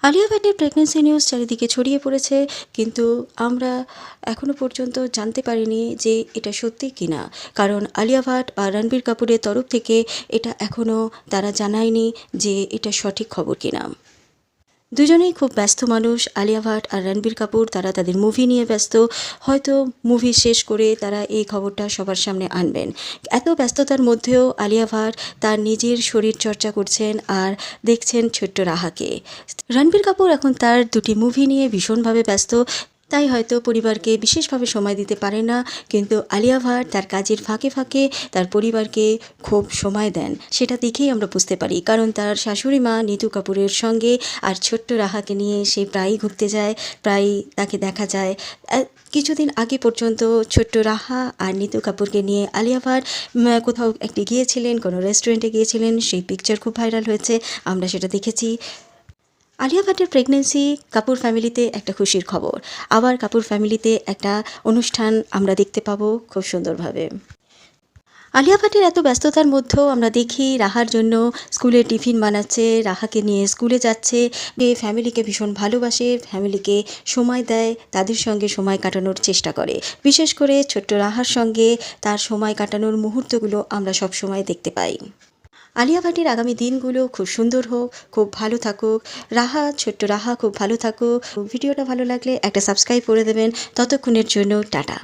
Alia ভাটের pregnancy news চারিদিকে ছড়িয়ে পড়েছে, কিন্তু আমরা এখনও পর্যন্ত জানতে পারিনি যে এটা সত্যি কি না। কারণ আলিয়া ভাট আর রণবীর কাপুরের তরফ থেকে এটা এখনও তারা জানায়নি যে এটা সঠিক খবর কিনা। দুজনেই খুব ব্যস্ত মানুষ। আলিয়া ভাট আর রণবীর কাপুর তারা তাদের মুভি নিয়ে ব্যস্ত। হয়তো মুভি শেষ করে তারা এই খবরটা সবার সামনে আনবেন। এত ব্যস্ততার মধ্যেও আলিয়া ভাট তার নিজের শরীর চর্চা করছেন আর দেখছেন ছোট্ট রাহাকে। রণবীর কাপুর এখন তার দুটি মুভি নিয়ে ভীষণভাবে ব্যস্ত, তাই হয়তো পরিবারকে বিশেষভাবে সময় দিতে পারে না। কিন্তু আলিয়া ভাট তার কাজের ফাঁকে ফাঁকে তার পরিবারকে খুব সময় দেন, সেটা দেখেই আমরা বুঝতে পারি। কারণ তার শাশুড়ি মা নিতু কাপুরের সঙ্গে আর ছোট্ট রাহাকে নিয়ে সে প্রায়ই ঘুরতে যায়, প্রায়ই তাকে দেখা যায়। কিছুদিন আগে পর্যন্ত ছোট্ট রাহা আর নিতু কাপুরকে নিয়ে আলিয়া ভাট কোথাও একটি গিয়েছিলেন, কোনো রেস্টুরেন্টে গিয়েছিলেন, সেই পিকচার খুব ভাইরাল হয়েছে, আমরা সেটা দেখেছি। আলিয়া ভাটের প্রেগনেন্সি কাপুর ফ্যামিলিতে একটা খুশির খবর। আবার কাপুর ফ্যামিলিতে একটা অনুষ্ঠান আমরা দেখতে পাবো খুব সুন্দরভাবে। আলিয়া ভাটের এত ব্যস্ততার মধ্যেও আমরা দেখি রাহার জন্য স্কুলে টিফিন বানাচ্ছে, রাহাকে নিয়ে স্কুলে যাচ্ছে। ফ্যামিলিকে ভীষণ ভালোবাসে, ফ্যামিলিকে সময় দেয়, তাদের সঙ্গে সময় কাটানোর চেষ্টা করে। বিশেষ করে ছোট্ট রাহার সঙ্গে তার সময় কাটানোর মুহূর্তগুলো আমরা সব সময় দেখতে পাই। আলিয়া ভাটের আগামী দিনগুলো খুব সুন্দর হোক, খুব ভালো থাকুক। ছোট্ট রাহা খুব ভালো থাকুক। ভিডিওটা ভালো লাগলে একটা সাবস্ক্রাইব করে দেবেন। ততক্ষণের জন্য টাটা।